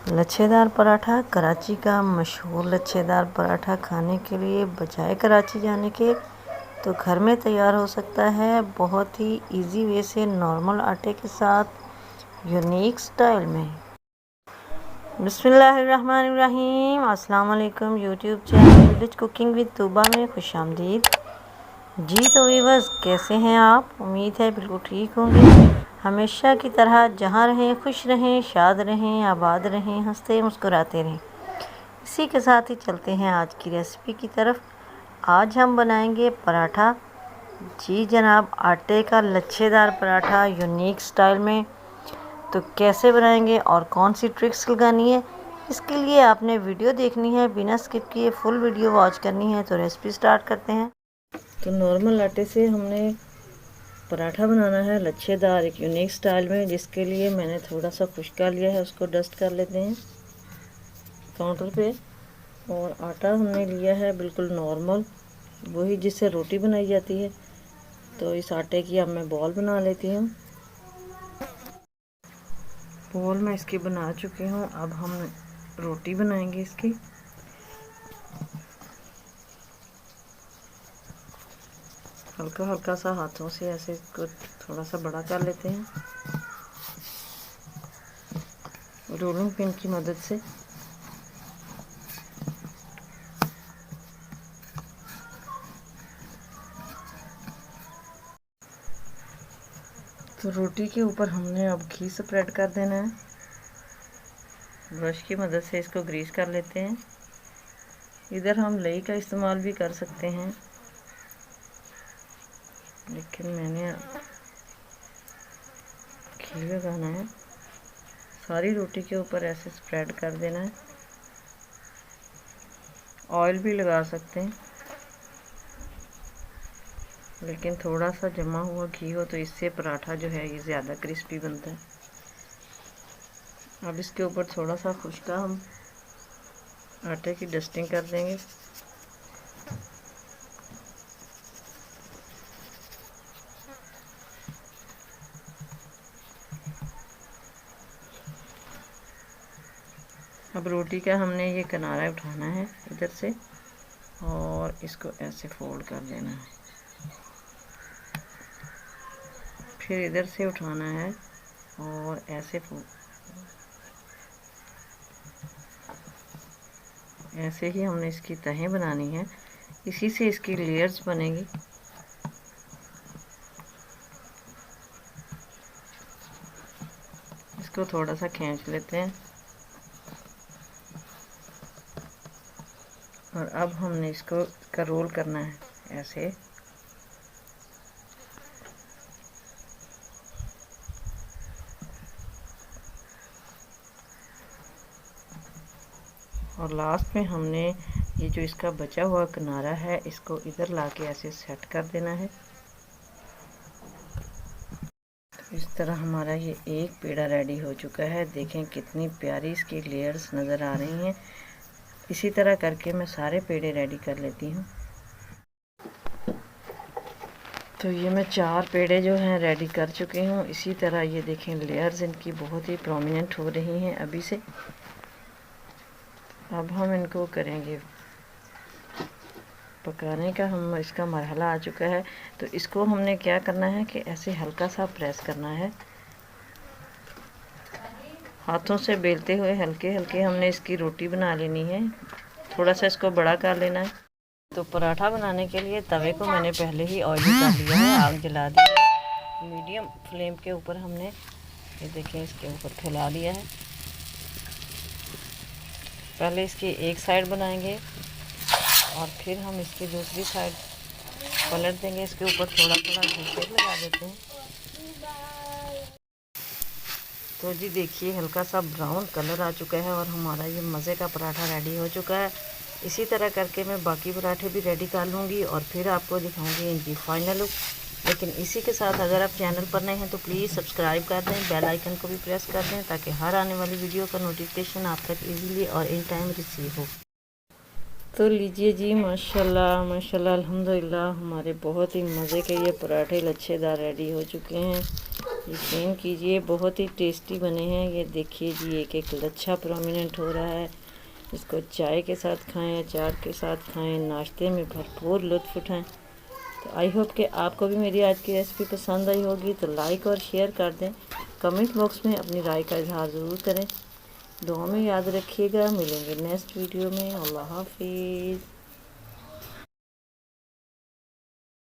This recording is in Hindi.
लच्छेदार पराठा कराची का मशहूर लच्छेदार पराठा खाने के लिए बजाय कराची जाने के तो घर में तैयार हो सकता है बहुत ही इजी वे से, नॉर्मल आटे के साथ यूनिक स्टाइल में। बिस्मिल्लाहिर्रहमानिर्रहीम। अस्सलाम वालेकुम। YouTube channel village cooking with Tuba में खुशामदीद जी। तो वीवर्स, कैसे हैं आप? उम्मीद है बिल्कुल ठीक होंगे। हमेशा की तरह जहाँ रहें खुश रहें, शाद रहें, आबाद रहें, हंसते मुस्कुराते रहें। इसी के साथ ही चलते हैं आज की रेसिपी की तरफ। आज हम बनाएंगे पराठा। जी जनाब, आटे का लच्छेदार पराठा यूनिक स्टाइल में। तो कैसे बनाएंगे और कौन सी ट्रिक्स लगानी है, इसके लिए आपने वीडियो देखनी है, बिना स्किप किए फुल वीडियो वॉच करनी है। तो रेसिपी स्टार्ट करते हैं। तो नॉर्मल आटे से हमने पराठा बनाना है लच्छेदार एक यूनिक स्टाइल में, जिसके लिए मैंने थोड़ा सा खुश्का लिया है, उसको डस्ट कर लेते हैं काउंटर पे। और आटा हमने लिया है बिल्कुल नॉर्मल, वही जिससे रोटी बनाई जाती है। तो इस आटे की अब मैं बॉल बना लेती हूँ। बॉल मैं इसकी बना चुकी हूँ। अब हम रोटी बनाएंगे इसकी। हल्का हल्का सा हाथों से ऐसे इसको थोड़ा सा बड़ा कर लेते हैं रोलिंग पिन की मदद से। तो रोटी के ऊपर हमने अब घी स्प्रेड कर देना है। ब्रश की मदद से इसको ग्रीस कर लेते हैं। इधर हम लई का इस्तेमाल भी कर सकते हैं, लेकिन मैंने घी लगाना है। सारी रोटी के ऊपर ऐसे स्प्रेड कर देना है। ऑयल भी लगा सकते हैं, लेकिन थोड़ा सा जमा हुआ घी हो तो इससे पराठा जो है ये ज़्यादा क्रिस्पी बनता है। अब इसके ऊपर थोड़ा सा खुश्का हम आटे की डस्टिंग कर देंगे। अब रोटी का हमने ये किनारा उठाना है इधर से और इसको ऐसे फोल्ड कर देना है। फिर इधर से उठाना है और ऐसे ऐसे ही हमने इसकी तहें बनानी है। इसी से इसकी लेयर्स बनेगी। इसको थोड़ा सा खींच लेते हैं और अब हमने इसको रोल करना है ऐसे। और लास्ट में हमने ये जो इसका बचा हुआ किनारा है, इसको इधर लाके ऐसे सेट कर देना है। इस तरह हमारा ये एक पेड़ा रेडी हो चुका है। देखें कितनी प्यारी इसकी लेयर्स नज़र आ रही हैं। इसी तरह करके मैं सारे पेड़े रेडी कर लेती हूँ। तो ये मैं 4 पेड़े जो हैं रेडी कर चुकी हूँ। इसी तरह ये देखें लेयर्स इनकी बहुत ही प्रोमिनेंट हो रही हैं अभी से। अब हम इनको करेंगे पकाने का। हम इसका मरहला आ चुका है। तो इसको हमने क्या करना है कि ऐसे हल्का सा प्रेस करना है, हाथों से बेलते हुए हल्के हल्के हमने इसकी रोटी बना लेनी है। थोड़ा सा इसको बड़ा कर लेना है। तो पराठा बनाने के लिए तवे को मैंने पहले ही ऑयल कर लिया है, आग जला दी है। मीडियम फ्लेम के ऊपर हमने ये देखें इसके ऊपर फैला दिया है। पहले इसकी एक साइड बनाएंगे और फिर हम इसकी दूसरी साइड पलट देंगे। इसके ऊपर थोड़ा थोड़ा घी लगा देते हैं। तो जी देखिए हल्का सा ब्राउन कलर आ चुका है और हमारा ये मज़े का पराठा रेडी हो चुका है। इसी तरह करके मैं बाकी पराठे भी रेडी कर लूँगी और फिर आपको दिखाऊंगी इनकी फाइनल लुक। लेकिन इसी के साथ अगर आप चैनल पर नए हैं तो प्लीज़ सब्सक्राइब कर दें, बेल आइकन को भी प्रेस कर दें, ताकि हर आने वाली वीडियो का नोटिफिकेशन आप तक ईजीली और इन टाइम रिसीव हो। तो लीजिए जी, माशाल्लाह माशाल्लाह अल्हम्दुलिल्लाह, हमारे बहुत ही मज़े के ये पराठे लच्छेदार रेडी हो चुके हैं। यकीन कीजिए बहुत ही टेस्टी बने हैं। ये देखिए जी, एक एक लच्छा प्रोमिनेंट हो रहा है। इसको चाय के साथ खाएं, अचार के साथ खाएं, नाश्ते में भरपूर लुत्फ़ उठाएं। तो आई होप कि आपको भी मेरी आज की रेसिपी पसंद आई होगी। तो लाइक और शेयर कर दें, कमेंट बॉक्स में अपनी राय का इजहार ज़रूर करें। दुआ में याद रखिएगा। मिलेंगे नेक्स्ट वीडियो में। अल्लाह हाफिज़।